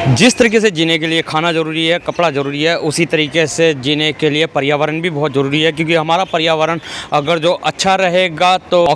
जिस तरीके से जीने के लिए खाना ज़रूरी है, कपड़ा ज़रूरी है, उसी तरीके से जीने के लिए पर्यावरण भी बहुत ज़रूरी है, क्योंकि हमारा पर्यावरण अगर जो अच्छा रहेगा तो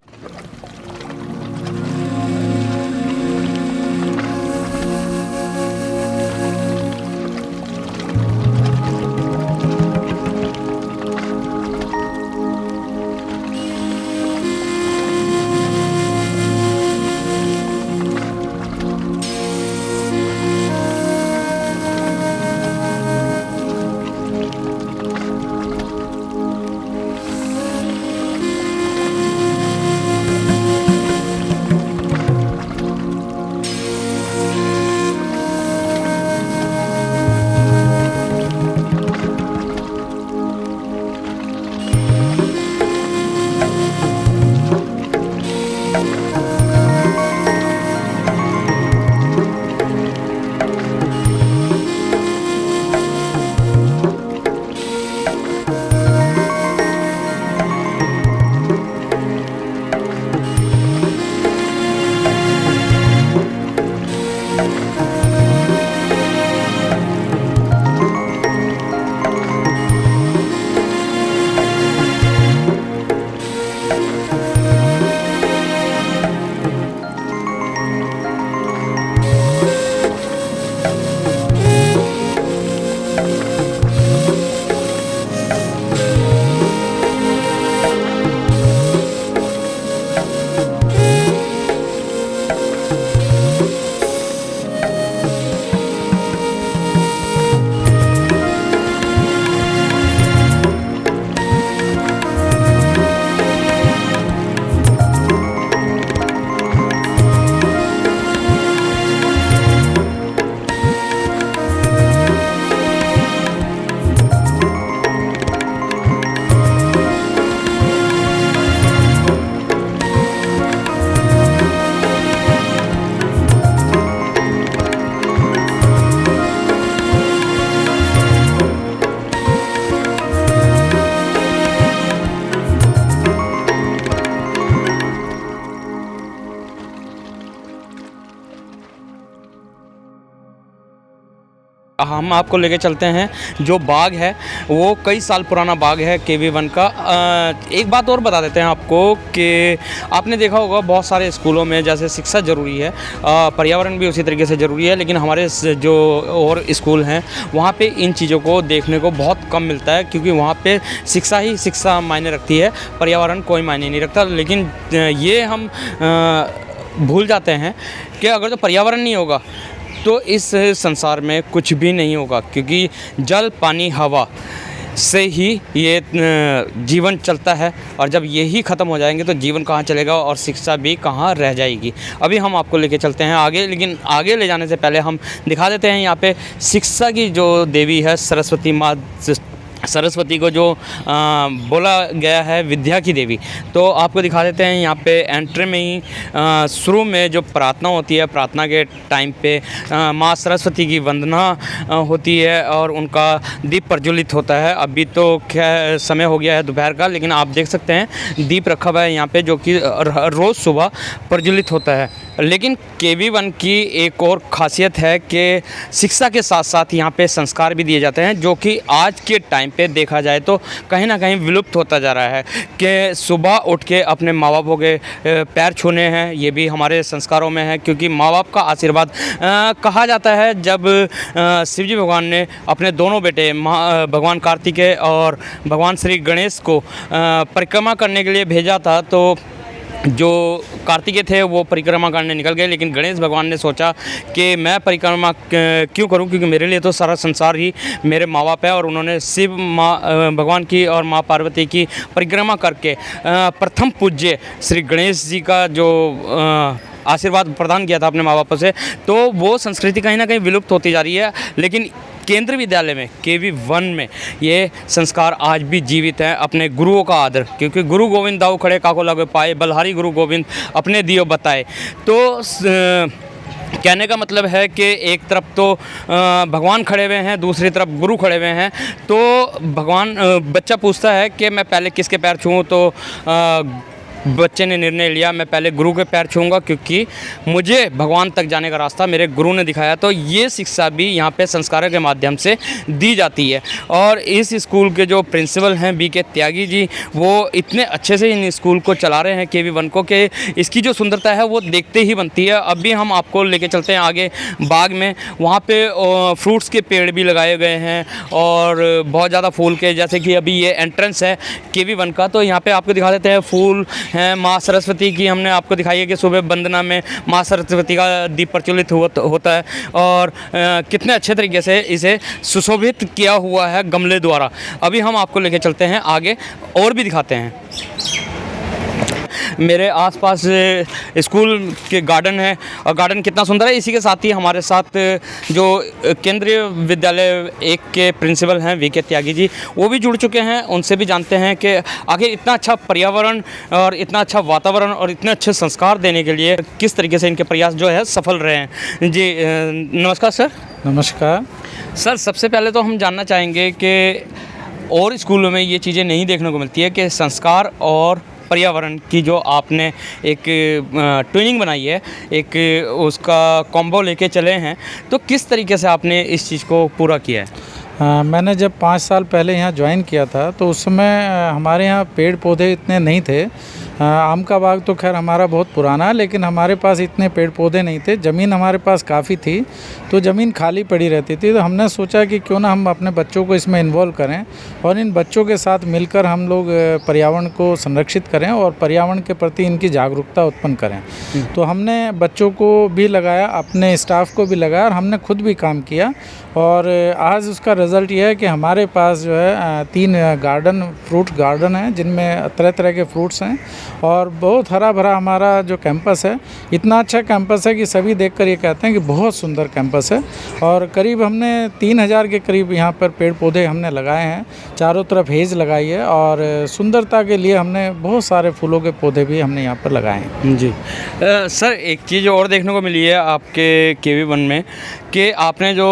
हम आपको लेके चलते हैं। जो बाग है वो कई साल पुराना बाग है KV1 का। एक बात और बता देते हैं आपको कि आपने देखा होगा बहुत सारे स्कूलों में जैसे शिक्षा ज़रूरी है, पर्यावरण भी उसी तरीके से ज़रूरी है, लेकिन हमारे जो और स्कूल हैं वहाँ पे इन चीज़ों को देखने को बहुत कम मिलता है, क्योंकि वहाँ पे शिक्षा ही शिक्षा मायने रखती है, पर्यावरण कोई मायने नहीं रखता। लेकिन ये हम भूल जाते हैं कि अगर तो पर्यावरण नहीं होगा तो इस संसार में कुछ भी नहीं होगा, क्योंकि जल, पानी, हवा से ही ये जीवन चलता है, और जब यही ख़त्म हो जाएंगे तो जीवन कहाँ चलेगा और शिक्षा भी कहाँ रह जाएगी। अभी हम आपको लेके चलते हैं आगे, लेकिन आगे ले जाने से पहले हम दिखा देते हैं यहाँ पे शिक्षा की जो देवी है सरस्वती माँ, सरस्वती को जो बोला गया है विद्या की देवी। तो आपको दिखा देते हैं यहाँ पे एंट्री में ही शुरू में जो प्रार्थना होती है, प्रार्थना के टाइम पे माँ सरस्वती की वंदना होती है और उनका दीप प्रज्वलित होता है। अभी तो क्या समय हो गया है दोपहर का, लेकिन आप देख सकते हैं दीप रखा हुआ है यहाँ पे, जो कि रोज़ सुबह प्रज्वलित होता है। लेकिन KV1 की एक और ख़ासियत है कि शिक्षा के साथ साथ यहाँ पे संस्कार भी दिए जाते हैं, जो कि आज के टाइम पे देखा जाए तो कहीं ना कहीं विलुप्त होता जा रहा है। कि सुबह उठ के अपने माँ बापों के पैर छूने हैं, ये भी हमारे संस्कारों में है, क्योंकि माँ बाप का आशीर्वाद कहा जाता है। जब शिवजी भगवान ने अपने दोनों बेटे भगवान कार्तिकेय और भगवान श्री गणेश को परिक्रमा करने के लिए भेजा था, तो जो कार्तिकेय थे वो परिक्रमा करने निकल गए, लेकिन गणेश भगवान ने सोचा कि मैं परिक्रमा क्यों करूं, क्योंकि मेरे लिए तो सारा संसार ही मेरे माँ बाप है। और उन्होंने शिव माँ भगवान की और माँ पार्वती की परिक्रमा करके प्रथम पूज्य श्री गणेश जी का जो आशीर्वाद प्रदान किया था अपने माँ बापों से। तो वो संस्कृति कहीं ना कहीं विलुप्त होती जा रही है, लेकिन केंद्रीय विद्यालय में KV1 में ये संस्कार आज भी जीवित है। अपने गुरुओं का आदर, क्योंकि गुरु गोविंद दाऊ खड़े काको लगे पाए, बलहारी गुरु गोविंद अपने दियो बताए। तो कहने का मतलब है कि एक तरफ तो भगवान खड़े हुए हैं, दूसरी तरफ गुरु खड़े हुए हैं। तो भगवान बच्चा पूछता है कि मैं पहले किसके पैर छूऊं, तो बच्चे ने निर्णय लिया मैं पहले गुरु के पैर छूँगा, क्योंकि मुझे भगवान तक जाने का रास्ता मेरे गुरु ने दिखाया। तो ये शिक्षा भी यहाँ पे संस्कारों के माध्यम से दी जाती है। और इस स्कूल के जो प्रिंसिपल हैं BK त्यागी जी, वो इतने अच्छे से इन स्कूल को चला रहे हैं KV1 को, कि इसकी जो सुंदरता है वो देखते ही बनती है। अभी हम आपको लेके चलते हैं आगे बाग में, वहाँ पे फ्रूट्स के पेड़ भी लगाए गए हैं और बहुत ज़्यादा फूल के, जैसे कि अभी ये एंट्रेंस है KV1 का, तो यहाँ पे आपको दिखा देते हैं फूल हैं। माँ सरस्वती की हमने आपको दिखाई है कि सुबह वंदना में माँ सरस्वती का दीप प्रज्वलित होता है और कितने अच्छे तरीके से इसे सुशोभित किया हुआ है गमले द्वारा। अभी हम आपको लेके चलते हैं आगे और भी दिखाते हैं। मेरे आसपास स्कूल के गार्डन है और गार्डन कितना सुंदर है। इसी के साथ ही हमारे साथ जो केंद्रीय विद्यालय 1 के प्रिंसिपल हैं VK त्यागी जी, वो भी जुड़ चुके हैं। उनसे भी जानते हैं कि आखिर इतना अच्छा पर्यावरण और इतना अच्छा वातावरण और इतने अच्छे संस्कार देने के लिए किस तरीके से इनके प्रयास जो है सफल रहे हैं। जी नमस्कार सर। नमस्कार सर, सबसे पहले तो हम जानना चाहेंगे कि और स्कूलों में ये चीज़ें नहीं देखने को मिलती है कि संस्कार और पर्यावरण की जो आपने एक ट्विनिंग बनाई है, एक उसका कॉम्बो लेके चले हैं, तो किस तरीके से आपने इस चीज़ को पूरा किया है? मैंने जब 5 साल पहले यहाँ ज्वाइन किया था तो उस समय हमारे यहाँ पेड़ पौधे इतने नहीं थे। आम का बाग तो खैर हमारा बहुत पुराना है, लेकिन हमारे पास इतने पेड़ पौधे नहीं थे। ज़मीन हमारे पास काफ़ी थी, तो ज़मीन खाली पड़ी रहती थी। तो हमने सोचा कि क्यों ना हम अपने बच्चों को इसमें इन्वॉल्व करें और इन बच्चों के साथ मिलकर हम लोग पर्यावरण को संरक्षित करें और पर्यावरण के प्रति इनकी जागरूकता उत्पन्न करें। तो हमने बच्चों को भी लगाया, अपने स्टाफ को भी लगाया और हमने खुद भी काम किया। और आज उसका रिज़ल्ट ये है कि हमारे पास जो है 3 गार्डन, फ्रूट गार्डन हैं, जिनमें तरह तरह के फ्रूट्स हैं और बहुत हरा भरा हमारा जो कैंपस है। इतना अच्छा कैंपस है कि सभी देखकर ये कहते हैं कि बहुत सुंदर कैंपस है। और करीब हमने 3000 के करीब यहाँ पर पेड़ पौधे हमने लगाए हैं, चारों तरफ हेज लगाई है और सुंदरता के लिए हमने बहुत सारे फूलों के पौधे भी हमने यहाँ पर लगाए हैं। जी सर, एक चीज़ और देखने को मिली है आपके KV1 में कि आपने जो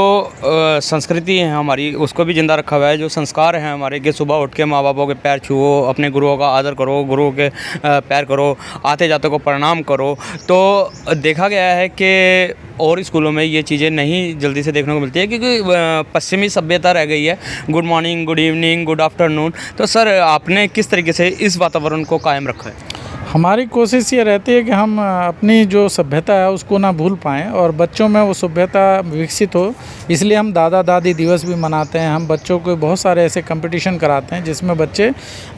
संस्कृति है हमारी, उसको भी ज़िंदा रखा हुआ है। जो संस्कार हैं हमारे कि सुबह उठ के माँ बापों के पैर छुओ, अपने गुरुओं का आदर करो, गुरुओं के पैर करो, आते जाते को प्रणाम करो। तो देखा गया है कि और स्कूलों में ये चीज़ें नहीं जल्दी से देखने को मिलती है, क्योंकि पश्चिमी सभ्यता रह गई है, good morning, good evening, good afternoon. तो सर, आपने किस तरीके से इस वातावरण को कायम रखा है? हमारी कोशिश ये रहती है कि हम अपनी जो सभ्यता है उसको ना भूल पाएँ और बच्चों में वो सभ्यता विकसित हो। इसलिए हम दादा दादी दिवस भी मनाते हैं। हम बच्चों को बहुत सारे ऐसे कंपटीशन कराते हैं जिसमें बच्चे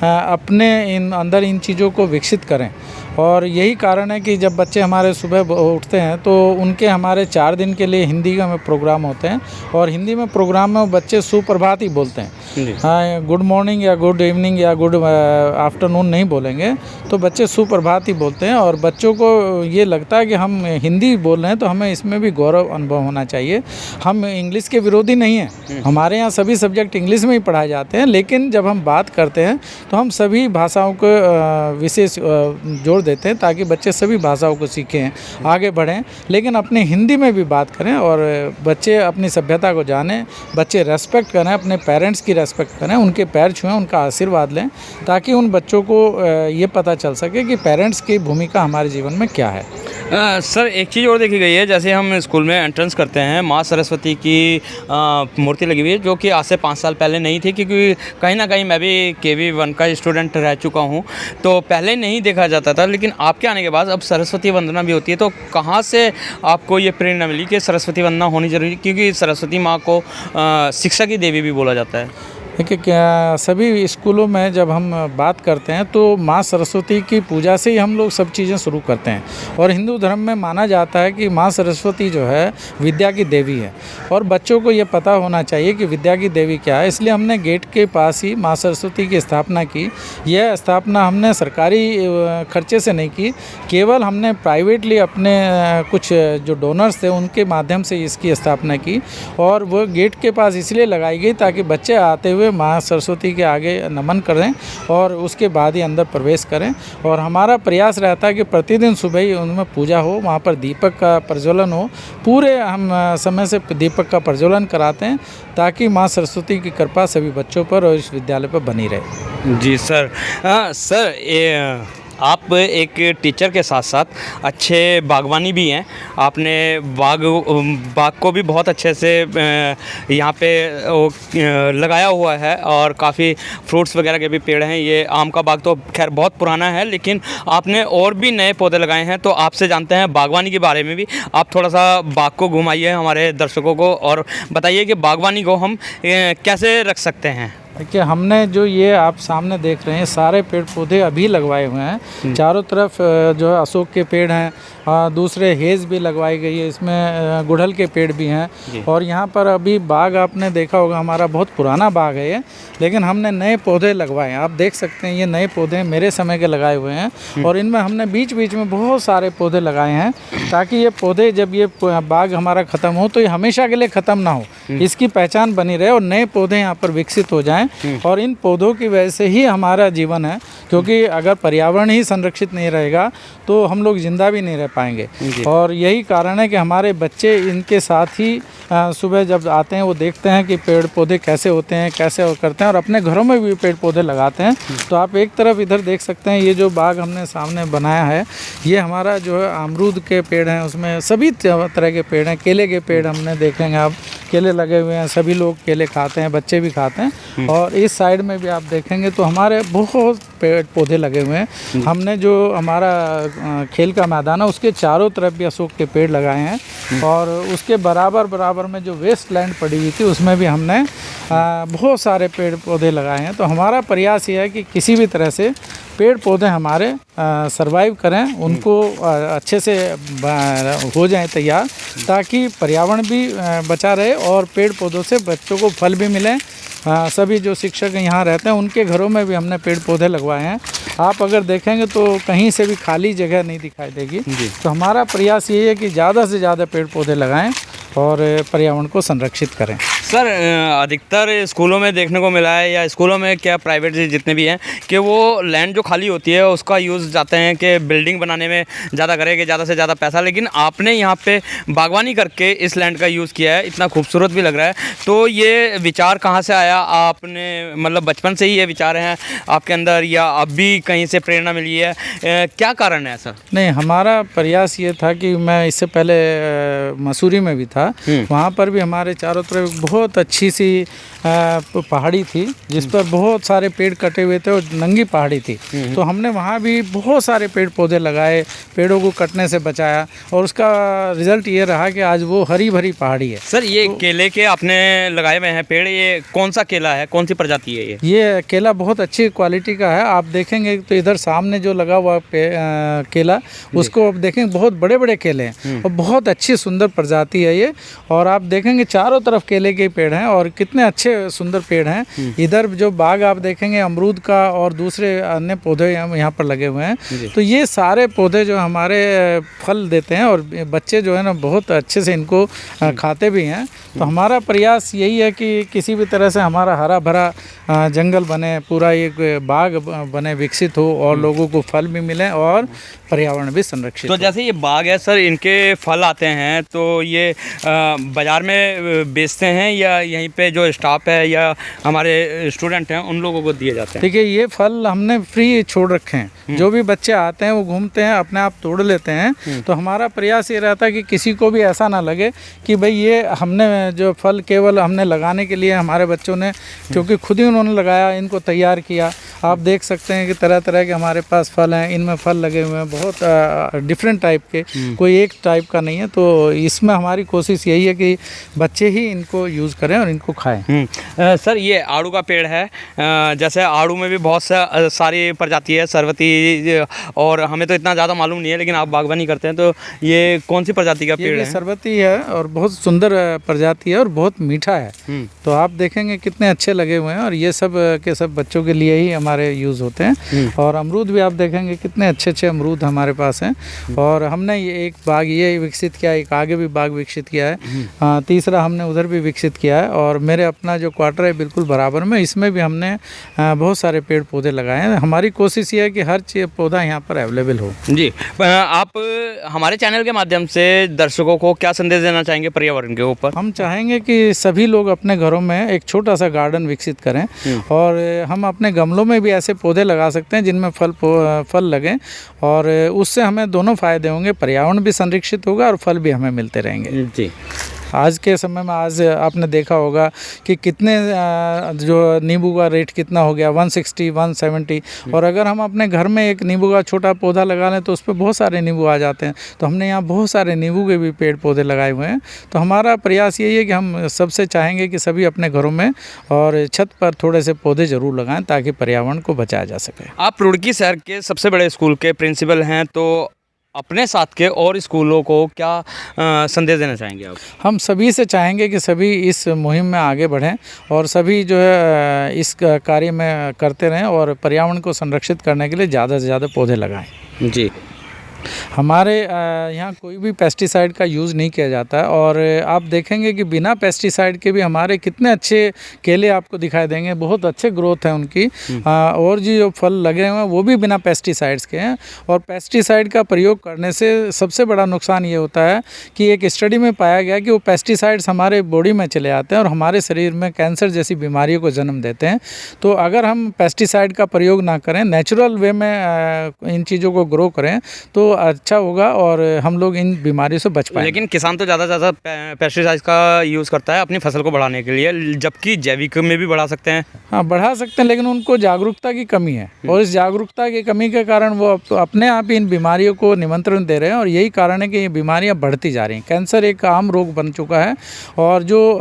अपने अंदर इन चीज़ों को विकसित करें। और यही कारण है कि जब बच्चे हमारे सुबह उठते हैं तो उनके हमारे 4 दिन के लिए हिंदी का में प्रोग्राम होते हैं और हिंदी में प्रोग्राम में बच्चे सुप्रभात ही बोलते हैं। हाँ, गुड मॉर्निंग या गुड इवनिंग या गुड आफ्टरनून नहीं बोलेंगे, तो बच्चे सुप्रभात ही बोलते हैं। और बच्चों को ये लगता है कि हम हिंदी बोल रहे हैं तो हमें इसमें भी गौरव अनुभव होना चाहिए। हम इंग्लिश के विरोधी नहीं हैं, हमारे यहाँ सभी सब्जेक्ट इंग्लिश में ही पढ़ाए जाते हैं, लेकिन जब हम बात करते हैं तो हम सभी भाषाओं को विशेष जोड़ देते हैं ताकि बच्चे सभी भाषाओं को सीखें, आगे बढ़ें, लेकिन अपनी हिंदी में भी बात करें और बच्चे अपनी सभ्यता को जानें। बच्चे रेस्पेक्ट करें, अपने पेरेंट्स की रेस्पेक्ट करें, उनके पैर छुएं, उनका आशीर्वाद लें, ताकि उन बच्चों को ये पता चल सके कि पेरेंट्स की भूमिका हमारे जीवन में क्या है। सर, एक चीज़ और देखी गई है, जैसे हम स्कूल में एंट्रेंस करते हैं, माँ सरस्वती की मूर्ति लगी हुई है, जो कि आज से 5 साल पहले नहीं थी, क्योंकि कहीं ना कहीं मैं भी KV1 का स्टूडेंट रह चुका हूँ, तो पहले नहीं देखा जाता था। लेकिन आपके आने के बाद अब सरस्वती वंदना भी होती है। तो कहाँ से आपको ये प्रेरणा मिली कि सरस्वती वंदना होनी जरूरी, क्योंकि सरस्वती माँ को शिक्षा की देवी भी बोला जाता है? देखिए, क्या सभी स्कूलों में जब हम बात करते हैं तो माँ सरस्वती की पूजा से ही हम लोग सब चीज़ें शुरू करते हैं। और हिंदू धर्म में माना जाता है कि माँ सरस्वती जो है विद्या की देवी है और बच्चों को ये पता होना चाहिए कि विद्या की देवी क्या है। इसलिए हमने गेट के पास ही माँ सरस्वती की स्थापना की। यह स्थापना हमने सरकारी खर्चे से नहीं की, केवल हमने प्राइवेटली अपने कुछ जो डोनर्स थे उनके माध्यम से इसकी स्थापना की। और वो गेट के पास इसलिए लगाई गई ताकि बच्चे आते हुए माँ सरस्वती के आगे नमन करें और उसके बाद ही अंदर प्रवेश करें। और हमारा प्रयास रहता है कि प्रतिदिन सुबह ही उनमें पूजा हो, वहाँ पर दीपक का प्रज्वलन हो। पूरे हम समय से दीपक का प्रज्वलन कराते हैं ताकि माँ सरस्वती की कृपा सभी बच्चों पर और इस विद्यालय पर बनी रहे। जी सर। सर, आप एक टीचर के साथ साथ अच्छे बागवानी भी हैं। आपने बाग को भी बहुत अच्छे से यहाँ पे लगाया हुआ है और काफ़ी फ्रूट्स वगैरह के भी पेड़ हैं। ये आम का बाग तो खैर बहुत पुराना है, लेकिन आपने और भी नए पौधे लगाए हैं। तो आपसे जानते हैं बागवानी के बारे में भी। आप थोड़ा सा बाग को घुमाइए हमारे दर्शकों को और बताइए कि बागवानी को हम कैसे रख सकते हैं। देखिए, हमने जो ये आप सामने देख रहे हैं सारे पेड़ पौधे अभी लगवाए हुए हैं। चारों तरफ जो है अशोक के पेड़ हैं, दूसरे हेज़ भी लगवाई गई है, इसमें गुड़हल के पेड़ भी हैं। और यहाँ पर अभी बाग आपने देखा होगा, हमारा बहुत पुराना बाग है ये, लेकिन हमने नए पौधे लगवाए हैं। आप देख सकते हैं ये नए पौधे मेरे समय के लगाए हुए हैं और इनमें हमने बीच बीच में बहुत सारे पौधे लगाए हैं ताकि ये पौधे जब ये बाग हमारा ख़त्म हो तो ये हमेशा के लिए ख़त्म ना हो, इसकी पहचान बनी रहे और नए पौधे यहाँ पर विकसित हो जाएं। और इन पौधों की वजह से ही हमारा जीवन है, क्योंकि अगर पर्यावरण ही संरक्षित नहीं रहेगा तो हम लोग जिंदा भी नहीं रह पाएंगे। और यही कारण है कि हमारे बच्चे इनके साथ ही सुबह जब आते हैं वो देखते हैं कि पेड़ पौधे कैसे होते हैं, कैसे करते हैं और अपने घरों में भी पेड़ पौधे लगाते हैं। तो आप एक तरफ इधर देख सकते हैं, ये जो बाग हमने सामने बनाया है ये हमारा जो है अमरूद के पेड़ हैं, उसमें सभी तरह के पेड़ हैं। केले के पेड़ हमने देखेंगे आप, केले लगे हुए हैं, सभी लोग केले खाते हैं, बच्चे भी खाते हैं। और इस साइड में भी आप देखेंगे तो हमारे बहुत पेड़ पौधे लगे हुए हैं। हमने जो हमारा खेल का मैदान है उसके चारों तरफ भी अशोक के पेड़ लगाए हैं और उसके बराबर में जो वेस्ट लैंड पड़ी हुई थी उसमें भी हमने बहुत सारे पेड़ पौधे लगाए हैं। तो हमारा प्रयास ये है कि किसी भी तरह से पेड़ पौधे हमारे सरवाइव करें, उनको अच्छे से हो जाएं तैयार, ताकि पर्यावरण भी बचा रहे और पेड़ पौधों से बच्चों को फल भी मिलें। सभी जो शिक्षक यहाँ रहते हैं उनके घरों में भी हमने पेड़ पौधे लगवाए हैं। आप अगर देखेंगे तो कहीं से भी खाली जगह नहीं दिखाई देगी। तो हमारा प्रयास यही है कि ज़्यादा से ज़्यादा पेड़ पौधे लगाएं और पर्यावरण को संरक्षित करें। सर, अधिकतर स्कूलों में देखने को मिला है, या स्कूलों में क्या प्राइवेट जितने भी हैं, कि वो लैंड जो खाली होती है उसका यूज़ जाते हैं कि बिल्डिंग बनाने में ज़्यादा करेंगे, ज़्यादा से ज़्यादा पैसा। लेकिन आपने यहाँ पे बागवानी करके इस लैंड का यूज़ किया है, इतना खूबसूरत भी लग रहा है। तो ये विचार कहाँ से आया? आपने मतलब बचपन से ही ये विचार हैं आपके अंदर, या अब भी कहीं से प्रेरणा मिली है? क्या कारण है ऐसा? नहीं, हमारा प्रयास ये था कि मैं इससे पहले मसूरी में भी था, वहाँ पर भी हमारे चारों तरफ बहुत अच्छी सी पहाड़ी थी जिस पर बहुत सारे पेड़ कटे हुए थे और नंगी पहाड़ी थी। तो हमने वहाँ भी बहुत सारे पेड़ पौधे लगाए, पेड़ों को कटने से बचाया और उसका रिजल्ट ये रहा कि आज वो हरी भरी पहाड़ी है। सर, ये केले के आपने लगाए हुए हैं पेड़, ये कौन सा केला है, कौन सी प्रजाति है ये केला बहुत अच्छी क्वालिटी का है। आप देखेंगे तो इधर सामने जो लगा हुआ केला, उसको आप देखेंगे बहुत बड़े बड़े केले हैं और बहुत अच्छी सुंदर प्रजाति है ये। और आप देखेंगे चारों तरफ केले के पेड़ हैं और कितने अच्छे सुंदर पेड़ हैं। इधर जो बाग आप देखेंगे अमरूद का और दूसरे अन्य पौधे यहाँ पर लगे हुए हैं। तो ये सारे पौधे जो हमारे फल देते हैं और बच्चे जो है ना बहुत अच्छे से इनको खाते भी हैं। तो हमारा प्रयास यही है कि किसी भी तरह से हमारा हरा भरा जंगल बने, पूरा एक बाग बने, विकसित हो और लोगों को फल भी मिले और पर्यावरण भी संरक्षित तो हो। जैसे ये बाग है सर, इनके फल आते हैं तो ये बाज़ार में बेचते हैं या यहीं पे जो स्टाफ है या हमारे स्टूडेंट हैं उन लोगों को दिए जाते हैं? देखिए, ये फल हमने फ्री छोड़ रखे हैं। जो भी बच्चे आते हैं वो घूमते हैं, अपने आप तोड़ लेते हैं। तो हमारा प्रयास ये रहता है कि किसी को भी ऐसा ना लगे कि भाई ये हमने जो फल केवल हमने लगाने के लिए, हमारे बच्चों ने क्योंकि खुद ही उन्होंने लगाया, इनको तैयार किया। आप देख सकते हैं कि तरह तरह के हमारे पास फल हैं, इनमें फल लगे हुए हैं बहुत डिफरेंट टाइप के, कोई एक टाइप का नहीं है। तो इसमें हमारी कोशिश यही है कि बच्चे ही इनको यूज़ करें और इनको खाएं। सर, ये आड़ू का पेड़ है, जैसे आड़ू में भी बहुत सारी प्रजाति है, सरवती, और हमें तो इतना ज़्यादा मालूम नहीं है, लेकिन आप बागवानी करते हैं तो ये कौन सी प्रजाति का पेड़ है? सरवती है और बहुत सुंदर प्रजाति है और बहुत मीठा है। तो आप देखेंगे कितने अच्छे लगे हुए हैं और ये सब के सब बच्चों के लिए ही हमारे यूज़ होते हैं। और अमरूद भी आप देखेंगे कितने अच्छे अच्छे अमरूद हमारे पास हैं। और हमने ये एक बाग ये विकसित किया, एक आगे भी बाग विकसित किया है, तीसरा हमने उधर भी विकसित किया है। और मेरे अपना जो क्वार्टर है बिल्कुल बराबर में, इसमें भी हमने बहुत सारे पेड़ पौधे लगाए हैं। हमारी कोशिश ये है कि हर चीज़ पौधा यहाँ पर अवेलेबल हो। जी, आप हमारे चैनल के माध्यम से दर्शकों को क्या संदेश देना चाहेंगे पर्यावरण के ऊपर? हम चाहेंगे कि सभी लोग अपने घरों में एक छोटा सा गार्डन विकसित करें और हम अपने गमलों में भी ऐसे पौधे लगा सकते हैं जिनमें फल लगें, और उससे हमें दोनों फ़ायदे होंगे, पर्यावरण भी संरक्षित होगा और फल भी हमें मिलते रहेंगे। जी, आज के समय में आज आपने देखा होगा कि कितने जो नींबू का रेट कितना हो गया, 160 170, और अगर हम अपने घर में एक नींबू का छोटा पौधा लगा लें तो उस पर बहुत सारे नींबू आ जाते हैं। तो हमने यहाँ बहुत सारे नींबू के भी पेड़ पौधे लगाए हुए हैं। तो हमारा प्रयास यही है कि हम सबसे चाहेंगे कि सभी अपने घरों में और छत पर थोड़े से पौधे ज़रूर लगाएं ताकि पर्यावरण को बचाया जा सके। आप रुड़की शहर के सबसे बड़े स्कूल के प्रिंसिपल हैं, तो अपने साथ के और स्कूलों को क्या संदेश देना चाहेंगे आप? हम सभी से चाहेंगे कि सभी इस मुहिम में आगे बढ़ें और सभी जो है इस कार्य में करते रहें और पर्यावरण को संरक्षित करने के लिए ज़्यादा से ज़्यादा पौधे लगाएं। जी, हमारे यहाँ कोई भी पेस्टिसाइड का यूज़ नहीं किया जाता है, और आप देखेंगे कि बिना पेस्टिसाइड के भी हमारे कितने अच्छे केले आपको दिखाई देंगे, बहुत अच्छे ग्रोथ है उनकी। और जो फल लगे हुए हैं वो भी बिना पेस्टिसाइड्स के हैं। और पेस्टिसाइड का प्रयोग करने से सबसे बड़ा नुकसान ये होता है कि एक स्टडी में पाया गया कि वो पेस्टिसाइड्स हमारे बॉडी में चले आते हैं और हमारे शरीर में कैंसर जैसी बीमारियों को जन्म देते हैं। तो अगर हम पेस्टिसाइड का प्रयोग ना करें, नेचुरल वे में इन चीज़ों को ग्रो करें तो अच्छा होगा और हम लोग इन बीमारियों से बच पाएंगे। लेकिन किसान तो ज़्यादा से ज़्यादा पेस्टिसाइड का यूज़ करता है अपनी फसल को बढ़ाने के लिए, जबकि जैविक में भी बढ़ा सकते हैं। हाँ, बढ़ा सकते हैं, लेकिन उनको जागरूकता की कमी है और इस जागरूकता की कमी के कारण वो अपने आप ही इन बीमारियों को निमंत्रण दे रहे हैं और यही कारण है कि ये बीमारियाँ बढ़ती जा रही हैं। कैंसर एक आम रोग बन चुका है और जो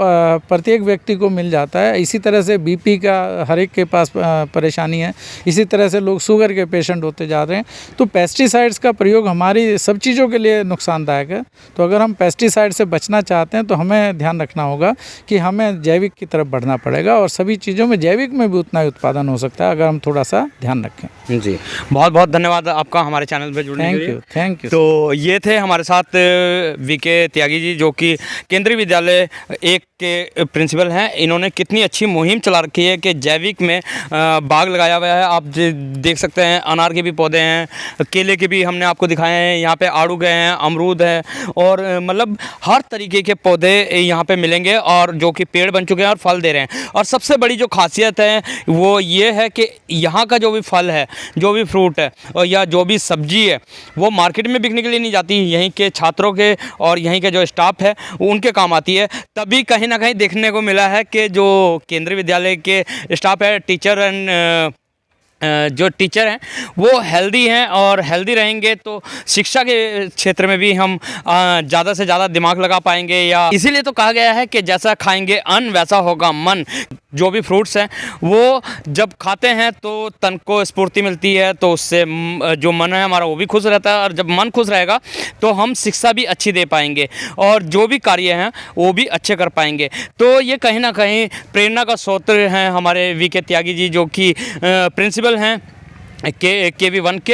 प्रत्येक व्यक्ति को मिल जाता है। इसी तरह से बीपी का हर एक के पास परेशानी है, इसी तरह से लोग शुगर के पेशेंट होते जा रहे हैं। तो पेस्टिसाइड्स का प्रयोग हमारी सब चीज़ों के लिए नुकसानदायक है। तो अगर हम पेस्टिसाइड से बचना चाहते हैं तो हमें ध्यान रखना होगा कि हमें जैविक की तरफ बढ़ना पड़ेगा और सभी चीज़ों में जैविक में भी उतना ही उत्पादन हो सकता है अगर हम थोड़ा सा ध्यान रखें। जी, बहुत बहुत धन्यवाद आपका हमारे चैनल पे जुड़ने के लिए। Thank you. तो ये थे हमारे साथ वीके त्यागी जी, जो कि केंद्रीय विद्यालय 1 के प्रिंसिपल हैं। इन्होंने कितनी अच्छी मुहिम चला रखी है कि जैविक में बाग लगाया हुआ है। आप देख सकते हैं अनार के भी पौधे हैं, केले के भी हमने आपको दिखाए हैं, यहाँ पे आड़ू गए हैं, अमरूद है और मतलब हर तरीके के पौधे यहाँ पे मिलेंगे और जो कि पेड़ बन चुके हैं और फल दे रहे हैं। और सबसे बड़ी जो खासियत है वो ये है कि यहाँ का जो भी फल है, जो भी फ्रूट है और या जो भी सब्जी है वो मार्केट में बिकने के लिए नहीं जाती, यहीं के छात्रों के और यहीं के जो स्टाफ है उनके काम आती है। तभी कहीं ना कहीं देखने को मिला है कि जो केंद्रीय विद्यालय के स्टाफ है, टीचर एंड जो टीचर हैं वो हेल्दी हैं और हेल्दी रहेंगे तो शिक्षा के क्षेत्र में भी हम ज़्यादा से ज़्यादा दिमाग लगा पाएंगे। या इसीलिए तो कहा गया है कि जैसा खाएंगे अन्न वैसा होगा मन। जो भी फ्रूट्स हैं वो जब खाते हैं तो तन को स्फूर्ति मिलती है, तो उससे जो मन है हमारा वो भी खुश रहता है और जब मन खुश रहेगा तो हम शिक्षा भी अच्छी दे पाएंगे और जो भी कार्य हैं वो भी अच्छे कर पाएंगे। तो ये कहीं ना कहीं प्रेरणा का स्रोत हैं हमारे वीके त्यागी जी, जो कि प्रिंसिपल हैं KV1 के।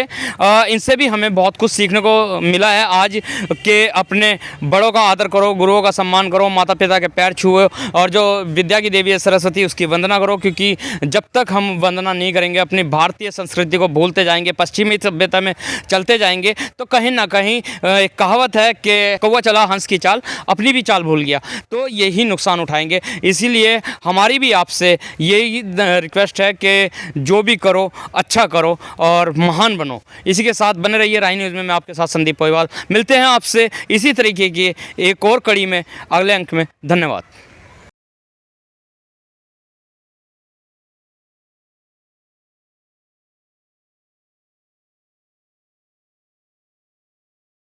इनसे भी हमें बहुत कुछ सीखने को मिला है आज कि अपने बड़ों का आदर करो, गुरुओं का सम्मान करो, माता पिता के पैर छुओ और जो विद्या की देवी है सरस्वती उसकी वंदना करो, क्योंकि जब तक हम वंदना नहीं करेंगे अपनी भारतीय संस्कृति को भूलते जाएंगे, पश्चिमी सभ्यता में चलते जाएंगे तो कहीं ना कहीं एक कहावत है कि कौवा चला हंस की चाल, अपनी भी चाल भूल गया, तो यही नुकसान उठाएंगे। इसीलिए हमारी भी आपसे यही रिक्वेस्ट है कि जो भी करो अच्छा करो और महान बनो। इसी के साथ बने रहिए राही न्यूज़ में। मैं आपके साथ संदीप पोईवाल। मिलते हैं आपसे इसी तरीके की एक और कड़ी में अगले अंक में। धन्यवाद।